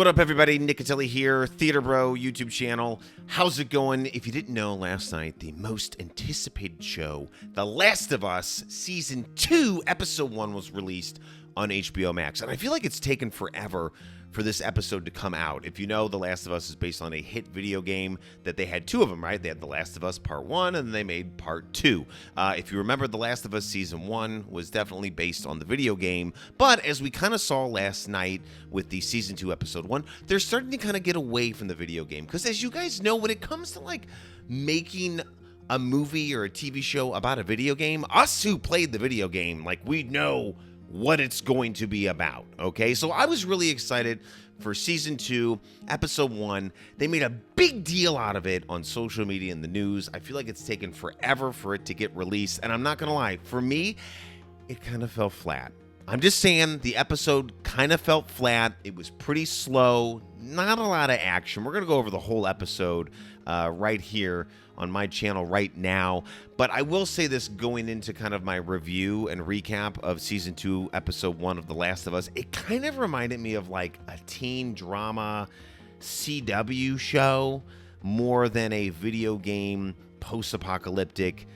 What up, everybody? Nicatelli here, Theater Bro YouTube channel. How's it going? If you didn't know, last night, the most anticipated show, The Last of Us Season 2, Episode 1 was released on HBO Max. And I feel like it's taken forever for this episode to come out. If you know, The Last of Us is based on a hit video game that they had two of them, right? They had The Last of Us Part 1 and then they made Part 2. If you remember, The Last of Us Season 1 was definitely based on the video game, but as we kind of saw last night with the Season 2 Episode 1, they're starting to kind of get away from the video game. Because as you guys know, when it comes to like making a movie or a TV show about a video game, us who played the video game, like we know what it's going to be about, okay? So I was really excited for Season 2, Episode 1. They made a big deal out of it on social media and the news. I feel like it's taken forever for it to get released, and I'm not gonna lie, for me, it kind of fell flat. I'm just saying, the episode kind of felt flat. It was pretty slow, not a lot of action. We're gonna go over the whole episode right here on my channel right now. But I will say this going into kind of my review and recap of Season 2, Episode 1 of The Last of Us, it kind of reminded me of like a teen drama CW show more than a video game post-apocalyptic,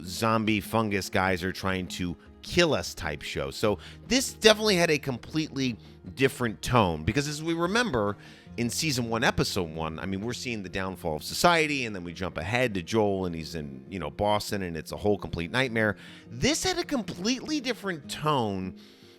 zombie fungus guys are trying to kill us type show. So this definitely had a completely different tone because as we remember, in Season 1, Episode 1, I mean, we're seeing the downfall of society, and then we jump ahead to Joel, and he's in, Boston, and it's a whole complete nightmare. This had a completely different tone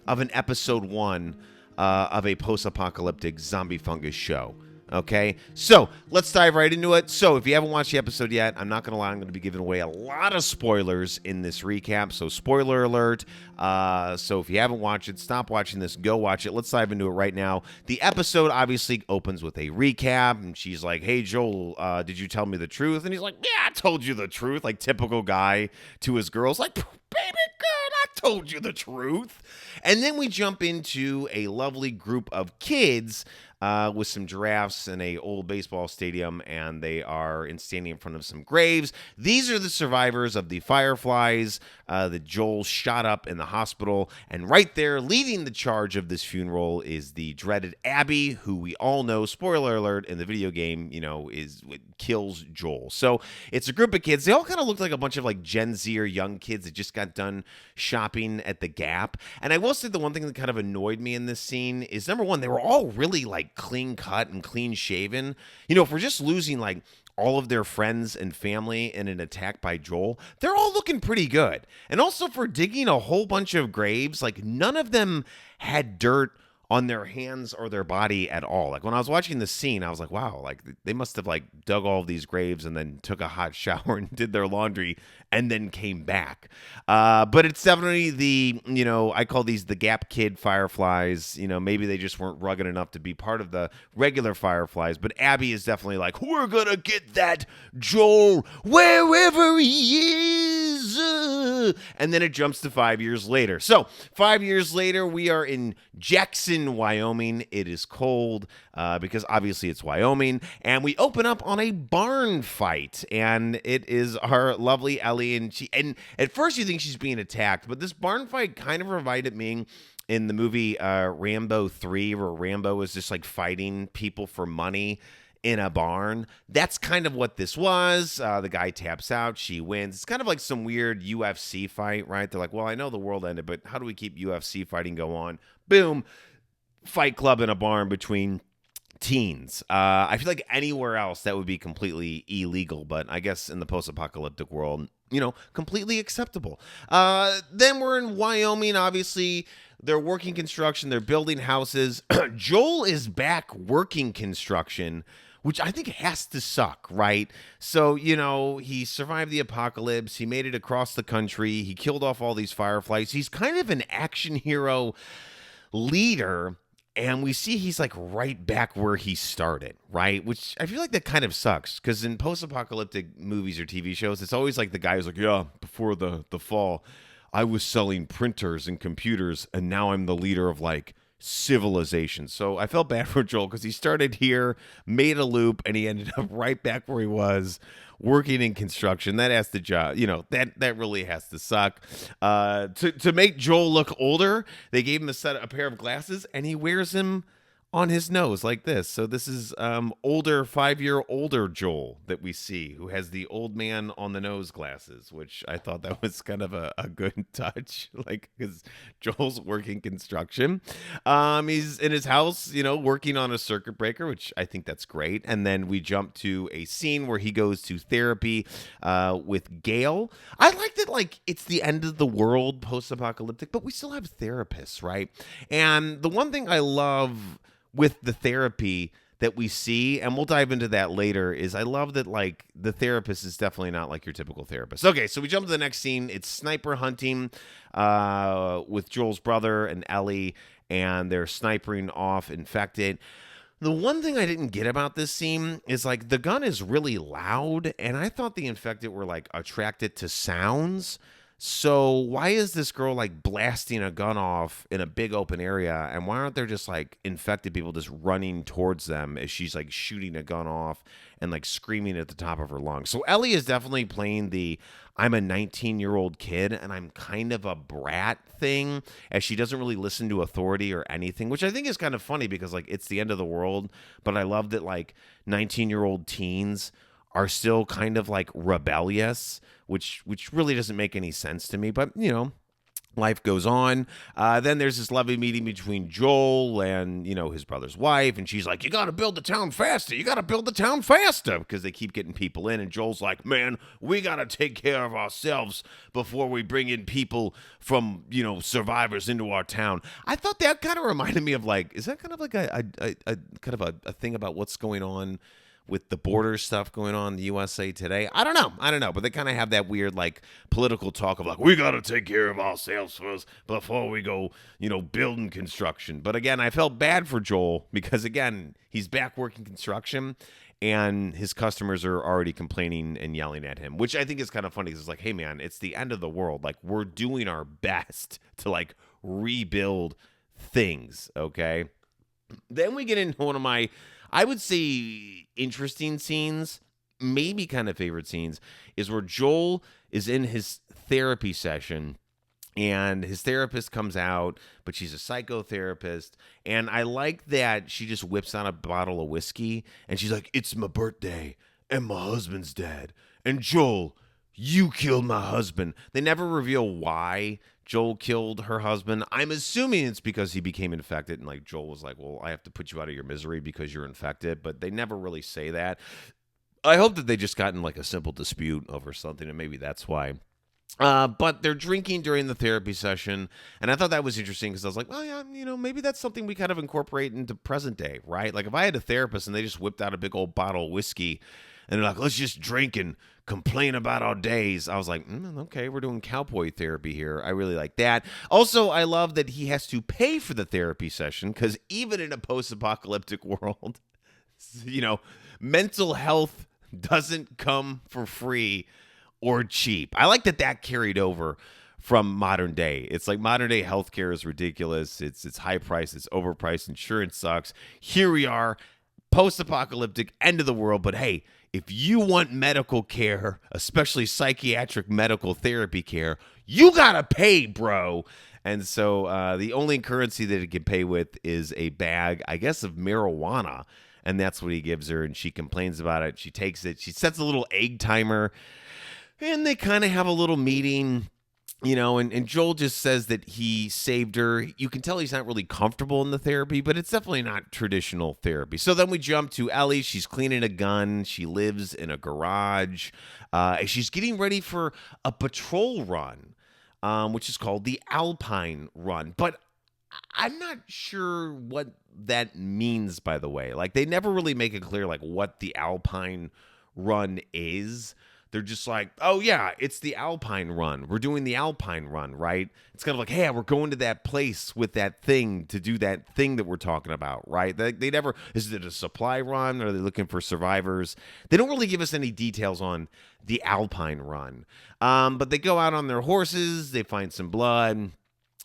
of an Episode 1 of a post-apocalyptic zombie fungus show. Okay, so let's dive right into it. So if you haven't watched the episode yet, I'm not going to lie, I'm going to be giving away a lot of spoilers in this recap. So spoiler alert. So if you haven't watched it, stop watching this, go watch it. Let's dive into it right now. The episode obviously opens with a recap, and she's like, hey, Joel, did you tell me the truth? And he's like, yeah, I told you the truth. Like typical guy to his girls, like, baby girl, I told you the truth. And then we jump into a lovely group of kids with some giraffes in a old baseball stadium, and they are standing in front of some graves. These are the survivors of the Fireflies that Joel shot up in the hospital, and right there, leading the charge of this funeral is the dreaded Abby, who we all know, spoiler alert, in the video game, kills Joel. So it's a group of kids. They all kind of look like a bunch of like Gen Z or young kids that just got done shopping at the Gap. And I will say the one thing that kind of annoyed me in this scene is, number one, they were all really like clean cut and clean shaven. If we're just losing like all of their friends and family in an attack by Joel, they're all looking pretty good. And also for digging a whole bunch of graves, like none of them had dirt on their hands or their body at all. Like when I was watching the scene, I was like, wow, like they must have like dug all of these graves and then took a hot shower and did their laundry and then came back. But it's definitely the, I call these the Gap Kid Fireflies. Maybe they just weren't rugged enough to be part of the regular Fireflies. But Abby is definitely like, we're gonna get that Joel wherever he is. And then it jumps to 5 years later. So 5 years later, we are in Jackson, Wyoming. It is cold because obviously it's Wyoming. And we open up on a barn fight. And it is our lovely Ellie. And at first you think she's being attacked. But this barn fight kind of reminded me in the movie Rambo 3, where Rambo is just like fighting people for money in a barn. That's kind of what this was. The guy taps out, she wins. It's kind of like some weird UFC fight, right? They're like, well, I know the world ended, but how do we keep UFC fighting go on? Boom. Fight club in a barn between teens. I feel like anywhere else that would be completely illegal, but I guess in the post-apocalyptic world, completely acceptable. Then we're in Wyoming, obviously. They're working construction. They're building houses. Joel is back working construction, which I think has to suck, right? So, he survived the apocalypse. He made it across the country. He killed off all these fireflies. He's kind of an action hero leader, and we see he's like right back where he started, right? Which I feel like that kind of sucks because in post-apocalyptic movies or TV shows, it's always like the guy who's like, yeah, before the fall, I was selling printers and computers, and now I'm the leader of like civilization. So I felt bad for Joel because he started here, made a loop, and he ended up right back where he was working in construction. That has to job, that really has to suck. To make Joel look older, they gave him a pair of glasses, and he wears them on his nose like this. So this is older, 5-year older Joel that we see, who has the old man on the nose glasses, which I thought that was kind of a good touch, like because Joel's working construction. He's in his house, working on a circuit breaker, which I think that's great. And then we jump to a scene where he goes to therapy with Gail. I like that, like, it's the end of the world, post-apocalyptic, but we still have therapists, right? And the one thing I love with the therapy that we see, and we'll dive into that later, is I love that, like, the therapist is definitely not like your typical therapist. Okay, so we jump to the next scene. It's sniper hunting with Joel's brother and Ellie, and they're snipering off infected. The one thing I didn't get about this scene is, like, the gun is really loud, and I thought the infected were, like, attracted to sounds. So why is this girl, like, blasting a gun off in a big open area, and why aren't there just, like, infected people just running towards them as she's, like, shooting a gun off and, like, screaming at the top of her lungs? So Ellie is definitely playing the I'm a 19-year-old kid and I'm kind of a brat thing, as she doesn't really listen to authority or anything, which I think is kind of funny because, like, it's the end of the world, but I love that, like, 19-year-old teens are still kind of, like, rebellious, which really doesn't make any sense to me. But, life goes on. Then there's this lovely meeting between Joel and, his brother's wife. And she's like, you got to build the town faster. You got to build the town faster, because they keep getting people in. And Joel's like, man, we got to take care of ourselves before we bring in people from, survivors into our town. I thought that kind of reminded me of, like, is that kind of like a kind of a thing about what's going on with the border stuff going on in the USA today? I don't know, but they kind of have that weird, like, political talk of, like, we got to take care of ourselves first before we go, building construction. But again, I felt bad for Joel because, again, he's back working construction and his customers are already complaining and yelling at him, which I think is kind of funny. It's like, hey man, it's the end of the world. Like, we're doing our best to, like, rebuild things. Okay. Then we get into one of my, I would say, interesting scenes, maybe kind of favorite scenes, is where Joel is in his therapy session and his therapist comes out, but she's a psychotherapist. And I like that she just whips out a bottle of whiskey and she's like, it's my birthday and my husband's dead. And Joel, you killed my husband. They never reveal why Joel killed her husband. I'm assuming it's because he became infected and, like, Joel was like, well, I have to put you out of your misery because you're infected, but they never really say that. I hope that they just got in, like, a simple dispute over something, and maybe that's why. But they're drinking during the therapy session, and I thought that was interesting because I was like, well, yeah, maybe that's something we kind of incorporate into present day, right? Like, if I had a therapist and they just whipped out a big old bottle of whiskey and they're like, let's just drink and complain about our days, I was like, okay, we're doing cowboy therapy here. I really like that. Also, I love that he has to pay for the therapy session because even in a post-apocalyptic world, mental health doesn't come for free or cheap. I like that carried over from modern day. It's like modern day healthcare is ridiculous. It's high price. It's overpriced. Insurance sucks. Here we are, post-apocalyptic, end of the world. But hey, if you want medical care, especially psychiatric medical therapy care, you gotta pay, bro. And so the only currency that it can pay with is a bag, I guess, of marijuana. And that's what he gives her. And she complains about it. She takes it. She sets a little egg timer. And they kind of have a little meeting. And Joel just says that he saved her. You can tell he's not really comfortable in the therapy, but it's definitely not traditional therapy. So then we jump to Ellie. She's cleaning a gun. She lives in a garage. She's getting ready for a patrol run, which is called the Alpine Run. But I'm not sure what that means, by the way. Like, they never really make it clear, like, what the Alpine Run is. They're just like, oh, yeah, it's the Alpine Run. We're doing the Alpine Run, right? It's kind of like, hey, we're going to that place with that thing to do that thing that we're talking about, right? They never, is it a supply run? Are they looking for survivors? They don't really give us any details on the Alpine Run. But they go out on their horses. They find some blood.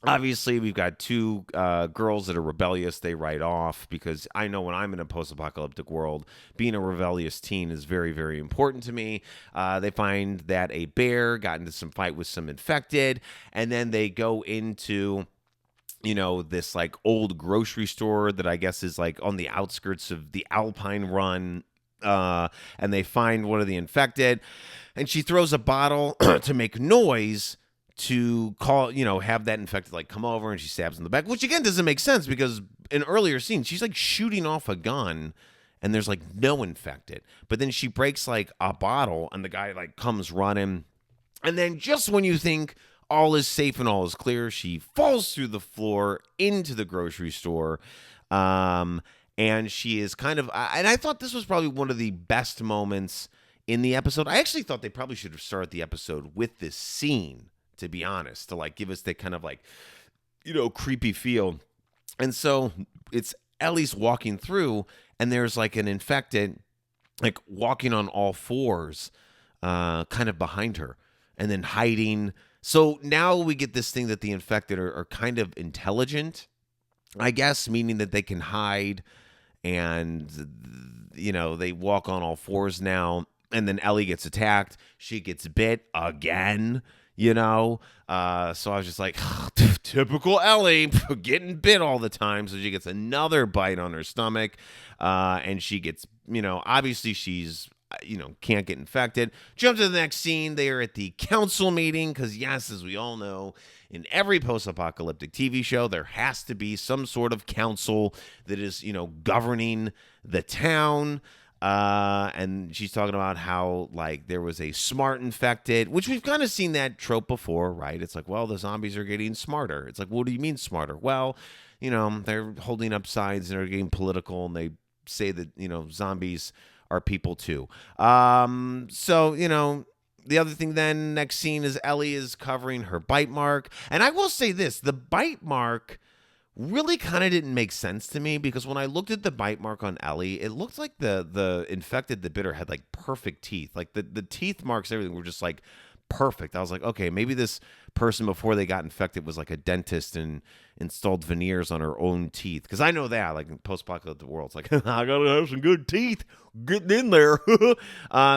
Obviously, we've got two girls that are rebellious. They ride off because I know when I'm in a post-apocalyptic world, being a rebellious teen is very, very important to me. They find that a bear got into some fight with some infected, and then they go into this like old grocery store that I guess is like on the outskirts of the Alpine Run. And they find one of the infected, and she throws a bottle to make noise to call, have that infected like come over, and she stabs in the back, which again doesn't make sense because in earlier scenes she's like shooting off a gun and there's like no infected, but then she breaks like a bottle and the guy like comes running, and then just when you think all is safe and all is clear, she falls through the floor into the grocery store. And she is kind of, and I thought this was probably one of the best moments in the episode. I actually thought they probably should have started the episode with this scene, to be honest, to like give us that kind of like, creepy feel. And so it's Ellie's walking through, and there's like an infected, like walking on all fours, kind of behind her, and then hiding. So now we get this thing that the infected are kind of intelligent, I guess, meaning that they can hide. And, they walk on all fours now. And then Ellie gets attacked. She gets bit again, So I was just like, typical Ellie, getting bit all the time. So she gets another bite on her stomach. And she gets, obviously she's, can't get infected. Jump to the next scene. They are at the council meeting because, yes, as we all know, in every post-apocalyptic TV show, there has to be some sort of council that is, governing the town. And she's talking about how, like, there was a smart infected, which we've kind of seen that trope before, right? It's like, well, the zombies are getting smarter. It's like, what do you mean smarter? Well, they're holding up signs and they're getting political, and they say that, zombies are people too. The other thing then, next scene is Ellie is covering her bite mark. And I will say this, the bite mark really kind of didn't make sense to me because when I looked at the bite mark on Ellie, it looked like the infected, the bitter, had like perfect teeth. Like the teeth marks, everything were just like perfect. I was like, okay, maybe this person before they got infected was like a dentist and installed veneers on her own teeth. Because I know that, like in post-apocalyptic world, it's like, I gotta have some good teeth getting in there.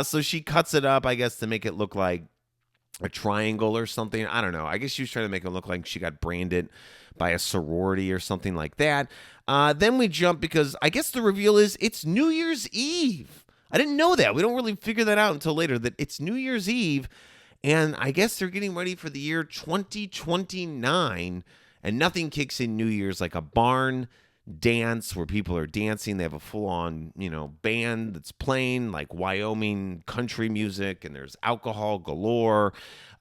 So she cuts it up, I guess, to make it look like a triangle or something. I don't know. I guess she was trying to make it look like she got branded by a sorority or something like that. Then we jump because I guess the reveal is it's New Year's Eve. I didn't know that. We don't really figure that out until later, that it's New Year's Eve. And I guess they're getting ready for the year 2029. And nothing kicks in New Year's like a barn dance where people are dancing. They have a full-on, band that's playing like Wyoming country music, and there's alcohol galore.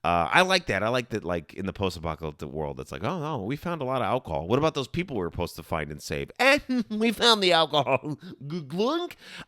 I like that. I like that, like in the post-apocalyptic world, it's like, oh, we found a lot of alcohol. What about those people we were supposed to find and save? And we found the alcohol.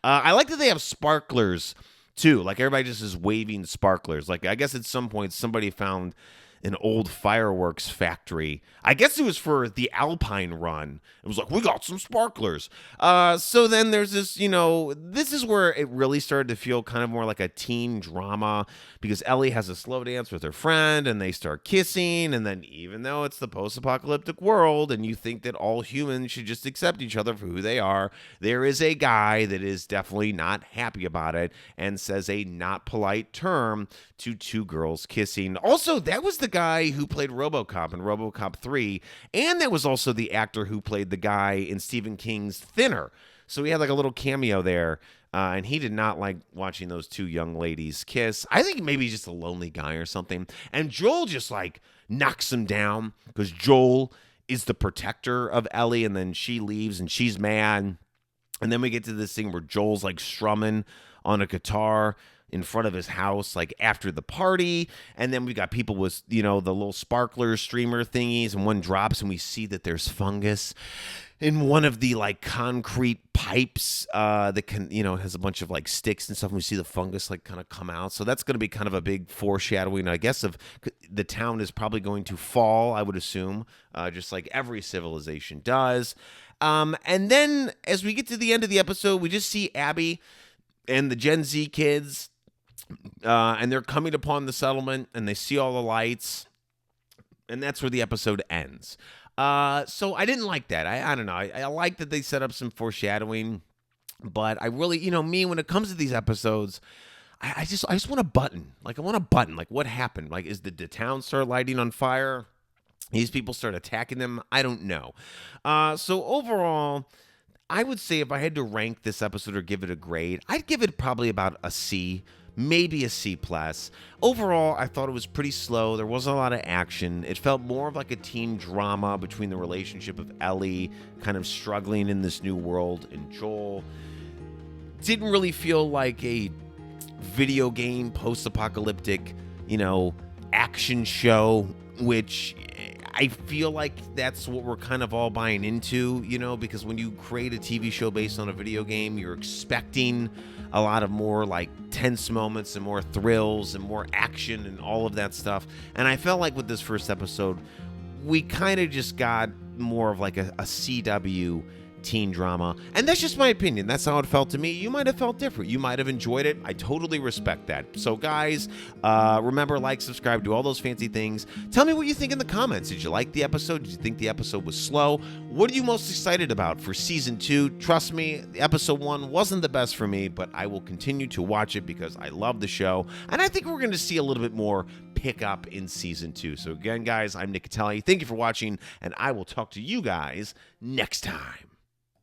I like that they have sparklers too. Like everybody just is waving sparklers. Like I guess at some point somebody found an old fireworks factory. I guess it was for the Alpine Run. It was like, we got some sparklers. So then there's this, this is where it really started to feel kind of more like a teen drama because Ellie has a slow dance with her friend and they start kissing. And then even though it's the post-apocalyptic world and you think that all humans should just accept each other for who they are, there is a guy that is definitely not happy about it and says a not polite term to two girls kissing. Also, that was the guy who played RoboCop in RoboCop 3, and that was also the actor who played the guy in Stephen King's Thinner. So he had like a little cameo there, and he did not like watching those two young ladies kiss. I think maybe he's just a lonely guy or something. And Joel just like knocks him down because Joel is the protector of Ellie, and then she leaves and she's mad. And then we get to this thing where Joel's like strumming on a guitar in front of his house, like after the party. And then we got people with, the little sparkler streamer thingies, and one drops and we see that there's fungus in one of the like concrete pipes that can, has a bunch of like sticks and stuff. And we see the fungus like kind of come out. So that's going to be kind of a big foreshadowing, I guess, of the town is probably going to fall, I would assume, just like every civilization does. And then as we get to the end of the episode, we just see Abby and the Gen Z kids, and they're coming upon the settlement, and they see all the lights, and that's where the episode ends. So I didn't like that. I don't know. I like that they set up some foreshadowing, but I really, me, when it comes to these episodes, I just want a button. Like, I want a button. Like, what happened? Like, did the town start lighting on fire? these people start attacking them. I don't know. So overall, I would say if I had to rank this episode or give it a grade, I'd give it probably about a C, maybe a C plus. Overall, I thought it was pretty slow. There wasn't a lot of action. It felt more of like a teen drama between the relationship of Ellie kind of struggling in this new world and Joel. Didn't really feel like a video game post-apocalyptic, action show, which I feel like that's what we're kind of all buying into, because when you create a TV show based on a video game, you're expecting a lot of more like tense moments and more thrills and more action and all of that stuff. And I felt like with this first episode, we kind of just got more of like a CW teen drama. And that's just my opinion. That's how it felt to me. You might have felt different. You might have enjoyed it. I totally respect that. So guys, remember, like, subscribe, do all those fancy things. Tell me what you think in the comments. Did you like the episode? Did you think the episode was slow? What are you most excited about for season 2? Trust me, episode 1 wasn't the best for me, but I will continue to watch it because I love the show. And I think we're going to see a little bit more pick up in season 2. So again, guys, I'm Nick Catelli. Thank you for watching, and I will talk to you guys next time.